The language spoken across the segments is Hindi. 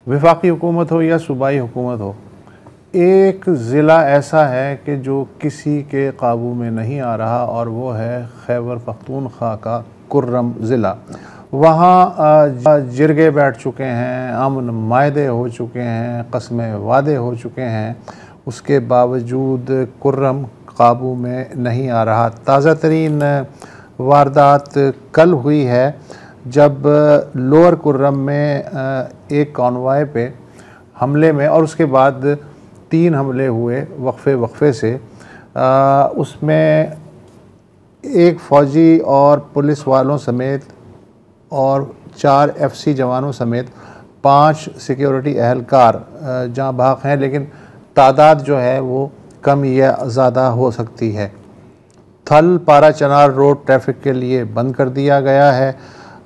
वफाकी हुकूमत हो या सूबाई हुकूमत हो, एक ज़िला ऐसा है कि जो किसी के काबू में नहीं आ रहा और वो है खैबर पख्तूनख्वा का कुर्रम ज़िला। वहाँ जिरगे बैठ चुके हैं, अमन मायदे हो चुके हैं, कस्में वादे हो चुके हैं, उसके बावजूद कुर्रम काबू में नहीं आ रहा। ताज़ा तरीन वारदात कल हुई है जब लोअर कुर्रम में एक कॉन्वॉय पे हमले में, और उसके बाद 3 हमले हुए वक्फे से। उसमें एक फ़ौजी और पुलिस वालों समेत और 4 FC जवानों समेत 5 सिक्योरिटी अहलकार जहाँ भाग हैं, लेकिन तादाद जो है वो कम या ज़्यादा हो सकती है। थल पारा चनार रोड ट्रैफिक के लिए बंद कर दिया गया है।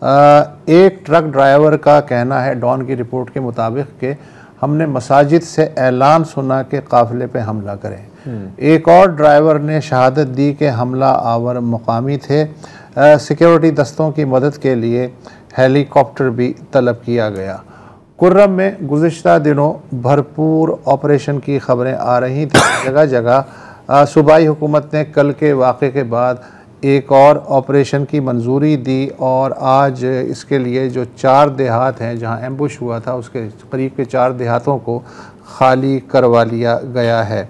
एक ट्रक ड्राइवर का कहना है डॉन की रिपोर्ट के मुताबिक कि हमने मसाजिद से ऐलान सुना कि काफ़िले पे हमला करें। एक और ड्राइवर ने शहादत दी कि हमला आवर मुकामी थे। सिक्योरिटी दस्तों की मदद के लिए हेलीकॉप्टर भी तलब किया गया। कुर्रम में गुज़िश्ता दिनों भरपूर ऑपरेशन की खबरें आ रही थी। जगह जगह सूबाई हुकूमत ने कल के वाक़े के बाद एक और ऑपरेशन की मंजूरी दी और आज इसके लिए जो 4 देहात हैं जहां एम्बुश हुआ था उसके करीब के 4 देहातों को खाली करवा लिया गया है।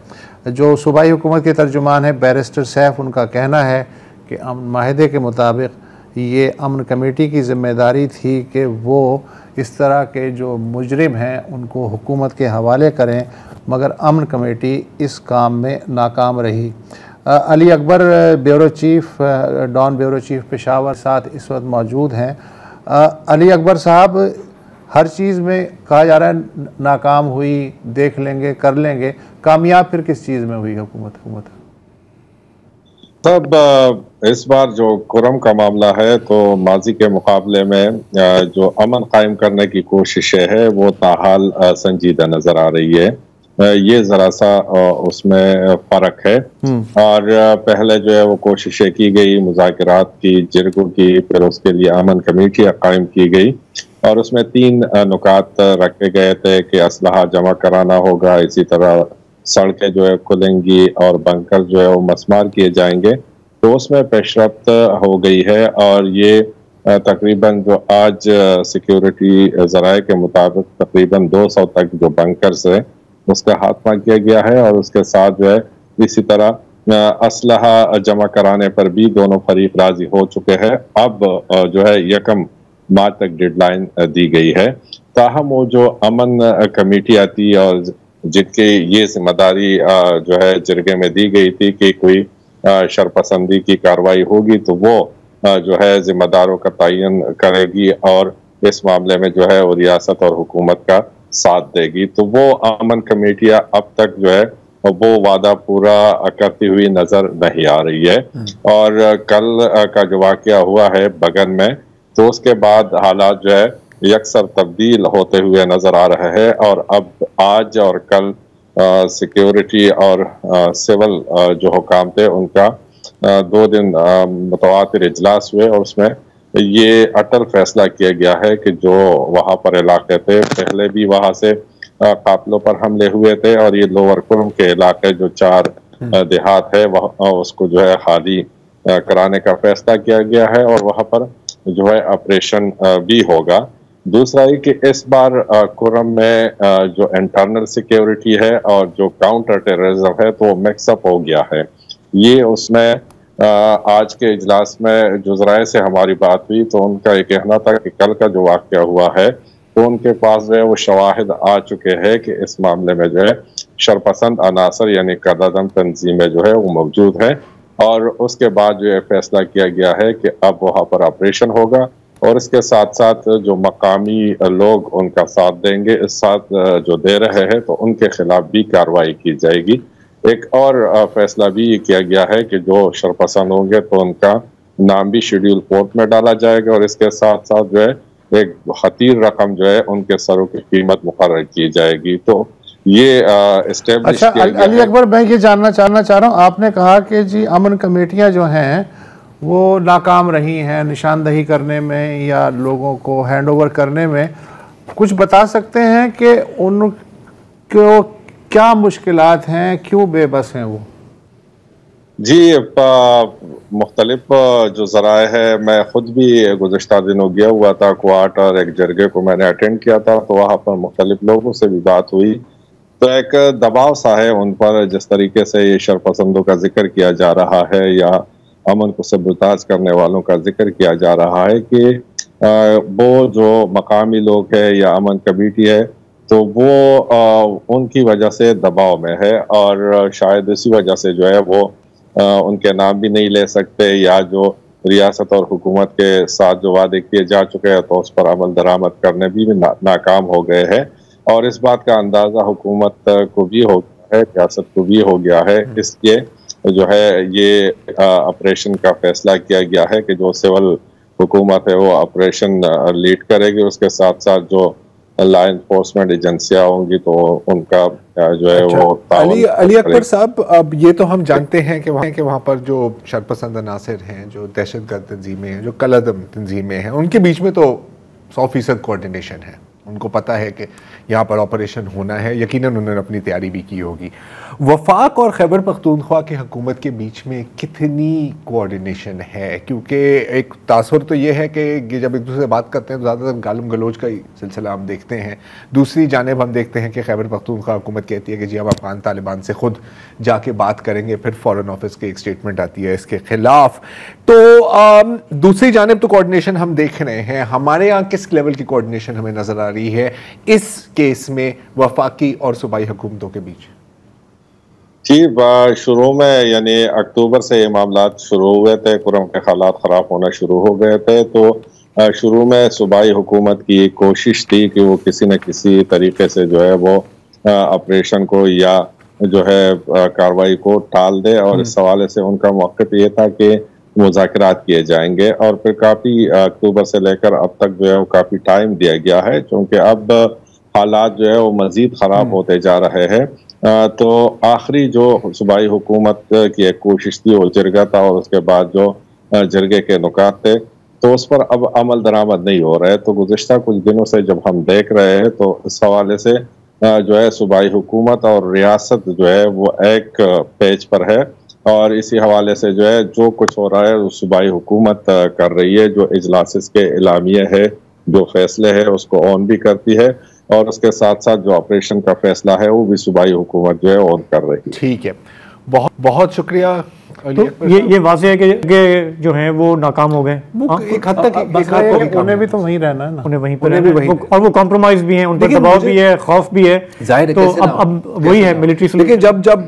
जो सूबाई हुकूमत के तर्जुमान है बैरिस्टर सैफ, उनका कहना है कि अमन माहिदे के मुताबिक ये अमन कमेटी की ज़िम्मेदारी थी कि वो इस तरह के जो मुजरिम हैं उनको हुकूमत के हवाले करें, मगर अमन कमेटी इस काम में नाकाम रही। Ali Akbar bureau chief, Dawn bureau chief Peshawar साथ इस वक्त मौजूद हैं। अली अकबर साहब, हर चीज़ में कहा जा रहा है नाकाम हुई, देख लेंगे कर लेंगे, कामयाब फिर किस चीज़ में हुई हुकूमत? तब इस बार जो कुर्रम का मामला है तो माजी के मुकाबले में जो अमन कायम करने की कोशिशें है वो ताहाल संजीदा नज़र आ रही है। ये ज़रा सा उसमें फ़र्क है। और पहले जो है वो कोशिशें की गई मुज़ाकरात की, जिरगों की, फिर उसके लिए अमन कमेटियाँ कायम की गई और उसमें 3 नुकात रखे गए थे कि असलहा जमा कराना होगा, इसी तरह सड़कें जो है खुलेंगी और बंकर जो है वो मसमार किए जाएंगे। तो उसमें पेशरफ्त हो गई है और ये तकरीबन जो आज सिक्योरिटी ज़राए के मुताबिक तकरीबन 200 तक जो बंकर्स है उसका खात्मा किया गया है और उसके साथ जो है इसी तरह असलहा जमा कराने पर भी दोनों फरीक राजी हो चुके हैं। अब जो है 1 मार्च तक डेडलाइन दी गई है। ताहम वो जो अमन कमेटी आती और जिनकी ये जिम्मेदारी जो है जिरगे में दी गई थी कि कोई शरपसंदी की कार्रवाई होगी तो वो जो है जिम्मेदारों का तयन करेगी और इस मामले में जो है वो रियासत और हुकूमत का साथ देगी। तो वो अमन कमेटियां अब तक जो है वो वादा पूरा करती हुई नजर नहीं आ रही है। और कल का जो वाकया हुआ है बगन में, तो उसके बाद हालात जो है यकसर तब्दील होते हुए नजर आ रहे हैं और अब आज और कल सिक्योरिटी और सिविल जो हुकाम थे उनका 2 दिन मुतवातिर इजलास हुए और उसमें ये अटल फैसला किया गया है कि जो वहाँ पर इलाके थे, पहले भी वहाँ से काफिलों पर हमले हुए थे और ये लोअर कुर्म के इलाके जो 4 देहात है वह उसको जो है खाली कराने का फैसला किया गया है और वहाँ पर जो है ऑपरेशन भी होगा। दूसरा ये कि इस बार कुर्रम में जो इंटरनल सिक्योरिटी है और जो काउंटर टेररिज्म है तो मिक्सअप हो गया है। ये उसमें आज के इजलास में जो ज़राए से हमारी बात हुई तो उनका ये कहना था कि कल का जो वाक़या हुआ है तो उनके पास जो है वो शवाहिद आ चुके हैं कि इस मामले में जो है शरपसंद अनासर यानी कदादम तंजीमें जो है वो मौजूद है और उसके बाद जो है फैसला किया गया है कि अब वहाँ पर ऑपरेशन होगा और इसके साथ साथ जो मकामी लोग उनका साथ देंगे, इस साथ जो दे रहे हैं तो उनके खिलाफ भी कार्रवाई की जाएगी। एक और फैसला भी ये किया गया है कि जो शरपसंद होंगे तो उनका नाम भी शेड्यूल कोर्ट में डाला जाएगा और इसके साथ साथ जो है एक खतीर रकम जो है उनके सरों की कीमत मुकर्रर की जाएगी। तो ये एस्टेब्लिश किया गया है। अली अकबर, मैं ये जानना चाह रहा हूँ, आपने कहा कि जी अमन कमेटियाँ जो हैं वो नाकाम रही हैं निशानदही करने में या लोगों को हैंड ओवर करने में, कुछ बता सकते हैं कि उनको क्या मुश्किलात हैं, क्यों बेबस हैं वो? जी, मुख्तलिफ जो ज़राए है, मैं ख़ुद भी गुज़िश्ता दिनों गया हुआ था क्वाट और एक जरगे को मैंने अटेंड किया था, तो वहाँ पर मुख्तलिफ लोगों से भी बात हुई। तो एक दबाव सा है उन पर, जिस तरीके से ये शरपसंदों का जिक्र किया जा रहा है या अमन को सबुताज करने वालों का जिक्र किया जा रहा है कि वो जो मकामी लोग हैं या अमन कमेटी है, तो वो उनकी वजह से दबाव में है और शायद इसी वजह से जो है वो उनके नाम भी नहीं ले सकते, या जो रियासत और हुकूमत के साथ जो वादे किए जा चुके हैं तो उस पर अमल दरामद करने भी नाकाम हो गए हैं। और इस बात का अंदाज़ा हुकूमत को भी हो गया है, रियासत को भी हो गया है। इसलिए जो है ये ऑपरेशन का फैसला किया गया है कि जो सिविल हुकूमत है वो ऑपरेशन लीड करेगी, उसके साथ साथ जो लॉ एनफोर्समेंट एजेंसियां होंगी तो उनका जो है वो अली अकबर साहब, अब ये तो हम जानते हैं कि वहाँ पर जो शरपसंद अनासिर हैं, जो दहशतगर्द तंजीमें हैं, जो कलअदम तंजीमें हैं, उनके बीच में तो 100% कोऑर्डिनेशन है। उनको पता है कि यहाँ पर ऑपरेशन होना है, यकीनन उन्होंने अपनी तैयारी भी की होगी। वफाक और खैबर पख्तूनख्वा की हुकूमत के बीच में कितनी कोऑर्डिनेशन है? क्योंकि एक तासुर तो ये है कि जब एक दूसरे से बात करते हैं तो ज़्यादातर गालम गलोच का ही सिलसिला हम देखते हैं। दूसरी जानिब हम देखते हैं कि खैबर पख्तूनख्वा हुकूमत कहती है कि जी हम अफगान तालिबान से ख़ुद जाके बात करेंगे, फिर फ़ॉरेन ऑफिस की एक स्टेटमेंट आती है इसके ख़िलाफ़। तो दूसरी जानिब तो कोऑर्डिनेशन हम देख रहे हैं। हमारे यहाँ किस लेवल की कोऑर्डिनेशन हमें नज़र आ रही है इस केस में वफाकी और सूबाई हुकूमतों के बीच? जी, शुरू में यानी अक्टूबर से ये मामला शुरू हुए थे, कुरम के हालात ख़राब होना शुरू हो गए थे, तो शुरू में सूबाई हुकूमत की कोशिश थी कि वो किसी न किसी तरीके से जो है वो ऑपरेशन को या जो है कार्रवाई को टाल दे, और इस हवाले से उनका मौक़िफ़ ये था कि मुज़ाकरात किए जाएंगे। और फिर काफ़ी अक्टूबर से लेकर अब तक जो है वो काफ़ी टाइम दिया गया है, क्योंकि अब हालात जो है वो मज़ीद ख़राब होते जा रहे हैं। तो आखिरी जो सूबाई हुकूमत की एक कोशिश थी वो जरगा था, और उसके बाद जो जरगे के नुकात थे तो उस पर अब अमल दरामद नहीं हो रहा है। तो गुज़िश्ता कुछ दिनों से जब हम देख रहे हैं तो इस हवाले से जो है सूबाई हुकूमत और रियासत जो है वो एक पेज पर है, और इसी हवाले से जो है जो कुछ हो रहा है वो सूबाई हुकूमत कर रही है। जो इजलास के इलामिया है, जो फैसले है उसको ऑन भी करती है, और उसके साथ साथ जो ऑपरेशन का फैसला है वो भी सूबाई हुकूमत जो है ऑन कर रही है। ठीक है, बहुत बहुत शुक्रिया। तो ये वाज़े है कि जो हैं वो नाकाम हो गए। एक हद तक उन्हें भी तो वहीं रहना है ना, उन्हें वहीं पर और वो कॉम्प्रोमाइज भी हैं, उन पर दबाव भी है, खौफ भी है। तो अब वही है मिलिट्री। लेकिन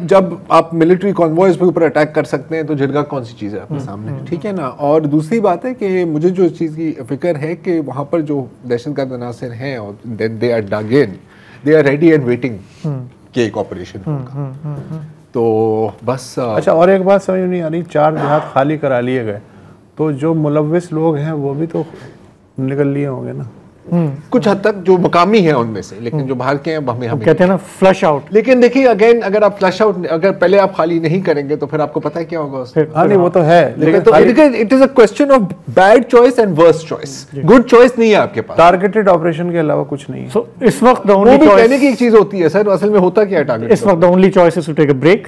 जब आप मिलिट्री कॉन्वॉयज के ऊपर अटैक कर सकते हैं तो झिड़का कौन सी चीज़ है आपके सामने, ठीक है ना। और दूसरी बात है कि मुझे जो चीज़ की फिक्र है कि वहाँ पर जो दहशतगर्द अनासिर हैं और they are dug in, they are ready and waiting कि एक ऑपरेशन होगा। तो बस अच्छा, और एक बात समझ नहीं आ रही, 4 देहात खाली करा लिए गए तो जो मुलव्विस लोग हैं वो भी तो निकल लिए होंगे ना, कुछ हद तक जो मकामी है उनमें से, लेकिन जो बाहर के हैं हमें कहते हैं ना फ्लश आउट। लेकिन देखिए अगेन, अगर आप फ्लश आउट, अगर पहले आप खाली नहीं करेंगे तो फिर आपको पता है क्या होगा उसमें। हाँ नहीं वो तो है, लेकिन it is a question of bad choice and worst choice. Good choice नहीं है आपके पास, टारगेटेड ऑपरेशन के अलावा कुछ नहीं है। सो इस वक्त वो भी कहने की एक चीज होती है सर, असल में होता क्या है टारगेट? इस वक्त the only choice is to take a break